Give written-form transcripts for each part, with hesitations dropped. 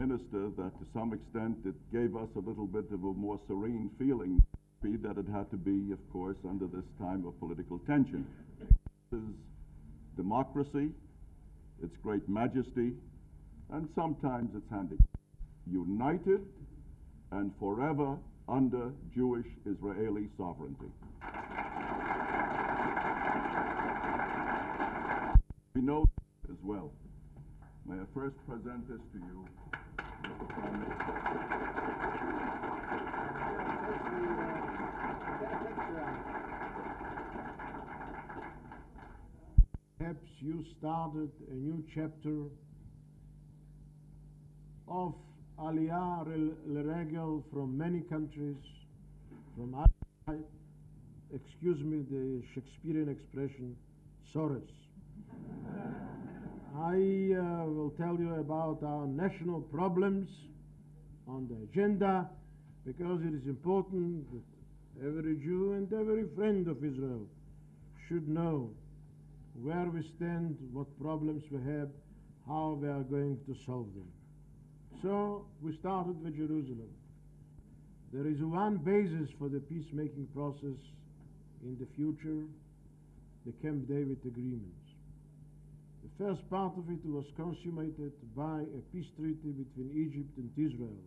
Minister that to some extent it gave us a little bit of a more serene feeling that it had to be, of course, under this time of political tension. This is democracy, its great majesty, and sometimes its handicap. United and forever under Jewish-Israeli sovereignty. We know as well. May I first present this to you, Mr. Prime Minister. Perhaps you started a new chapter of Aliyah L'Regel from many countries, from, excuse me, the Shakespearean expression, Soros. I will tell you about our national problems on the agenda, because it is important that every Jew and every friend of Israel should know where we stand, what problems we have, how we are going to solve them. So we started with Jerusalem. There is one basis for the peacemaking process in the future, the Camp David agreements. The first part of it was consummated by a peace treaty between Egypt and Israel,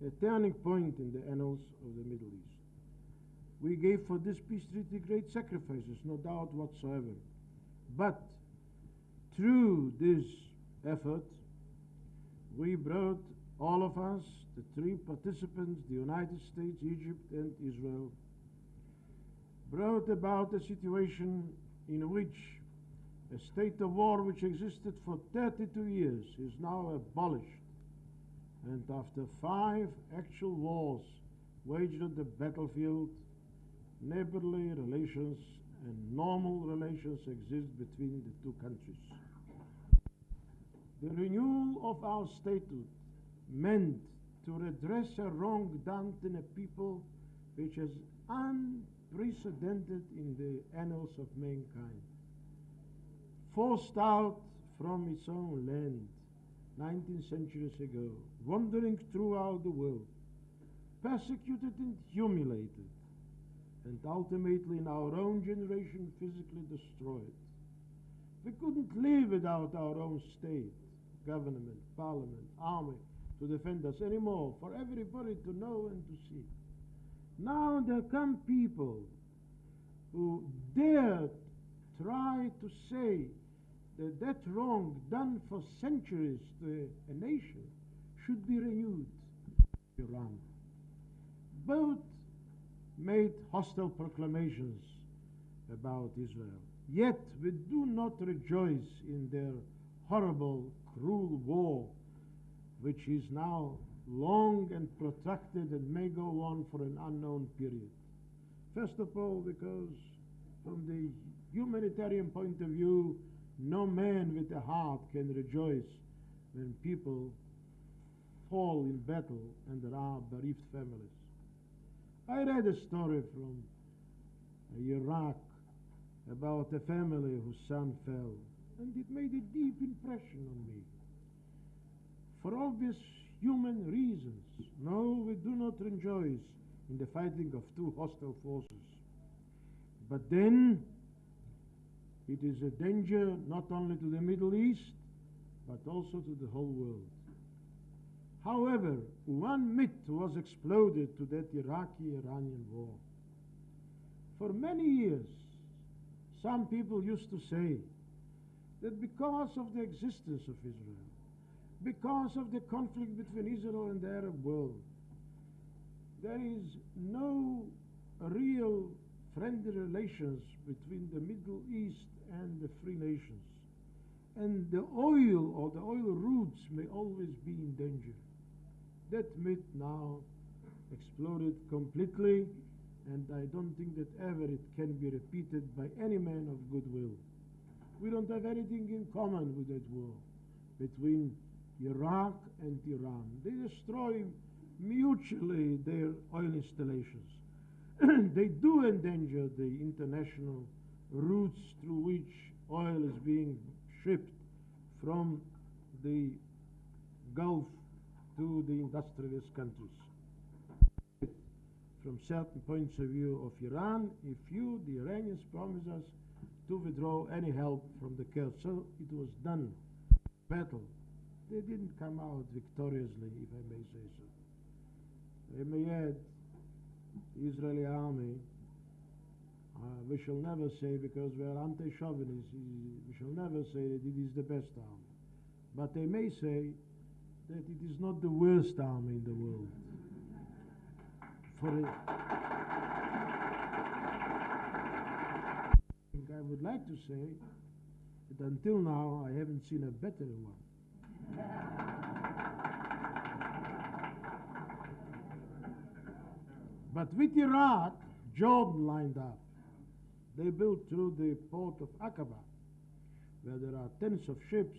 a turning point in the annals of the Middle East. We gave for this peace treaty great sacrifices, no doubt whatsoever. But through this effort, we brought, all of us, the three participants, the United States, Egypt, and Israel, brought about a situation in which a state of war which existed for 32 years is now abolished. And after 5 actual wars waged on the battlefield, neighborly relations and normal relations exist between the two countries. The renewal of our statehood meant to redress a wrong done in a people which is unprecedented in the annals of mankind. Forced out from its own land 19 centuries ago, wandering throughout the world, persecuted and humiliated, and ultimately in our own generation physically destroyed. We couldn't live without our own state, government, parliament, army to defend us anymore, for everybody to know and to see. Now there come people who dare try to say that that wrong done for centuries to a nation should be renewed. Iran. Both made hostile proclamations about Israel. Yet we do not rejoice in their horrible, cruel war, which is now long and protracted and may go on for an unknown period. First of all, because from the humanitarian point of view, no man with a heart can rejoice when people fall in battle and there are bereaved families. I read a story from Iraq about a family whose son fell, and it made a deep impression on me. For obvious human reasons, no, we do not rejoice in the fighting of two hostile forces. But then, it is a danger not only to the Middle East, but also to the whole world. However, one myth was exploded to that Iraqi-Iranian war. For many years, some people used to say that because of the existence of Israel, because of the conflict between Israel and the Arab world, there is no real friendly relations between the Middle East and the free nations. And the oil or the oil routes may always be in danger. That myth now exploded completely, and I don't think that ever it can be repeated by any man of goodwill. We don't have anything in common with that war between Iraq and Iran. They destroy mutually their oil installations. They do endanger the international routes through which oil is being shipped from the Gulf to the industrialist countries. From certain points of view of Iran, if the Iranians, promise us to withdraw any help from the Kurds. So it was done. Battle. They didn't come out victoriously, if I may say so. I may add, the Israeli army, we shall never say, because we are anti-chauvinists, we shall never say that it is the best army. But they may say that it is not the worst army in the world. I would like to say that until now I haven't seen a better one. But with Iraq, Jordan lined up. They built through the port of Aqaba, where there are tens of ships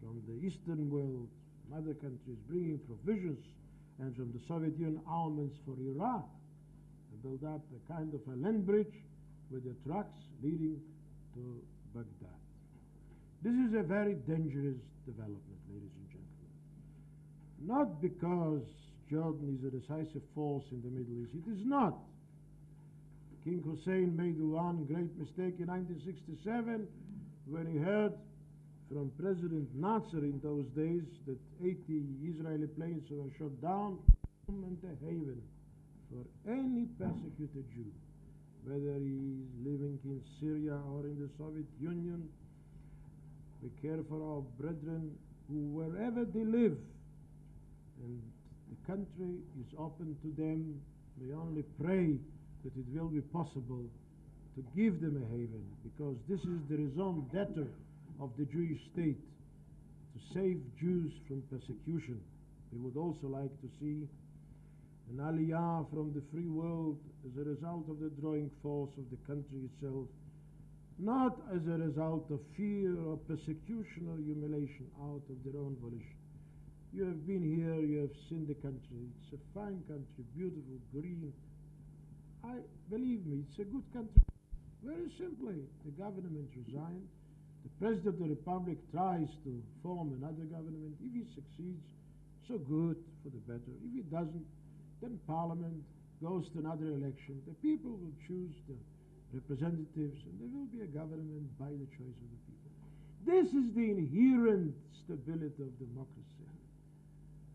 from the Eastern world, from other countries, bringing provisions, and from the Soviet Union armaments for Iraq. They built up a kind of a land bridge with the trucks leading to Baghdad. This is a very dangerous development, ladies and gentlemen. Not because Jordan is a decisive force in the Middle East. It is not. King Hussein made one great mistake in 1967 when he heard from President Nasser in those days that 80 Israeli planes were shot down and a haven for any persecuted Jew, whether he is living in Syria or in the Soviet Union. We care for our brethren who, wherever they live, and the country is open to them. We only pray that it will be possible to give them a haven, because this is the raison d'etre of the Jewish state, to save Jews from persecution. We would also like to see an aliyah from the free world as a result of the drawing force of the country itself, not as a result of fear or persecution or humiliation, out of their own volition. You have been here, you have seen the country. It's a fine country, beautiful, green. Believe me, it's a good country. Very simply, the government resigned. The President of the Republic tries to form another government. If he succeeds, so good, for the better. If he doesn't, then Parliament goes to another election. The people will choose the representatives, and there will be a government by the choice of the people. This is the inherent stability of democracy.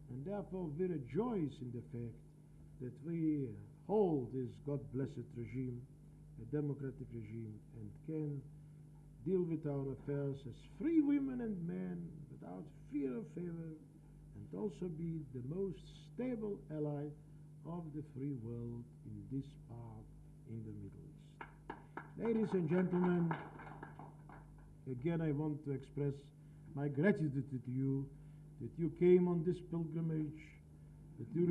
And therefore we rejoice in the fact that we hold this God-blessed regime, a democratic regime, and can deal with our affairs as free women and men without fear of favor, and also be the most stable ally of the free world in this part in the Middle East. Ladies and gentlemen, again I want to express my gratitude to you that you came on this pilgrimage, that you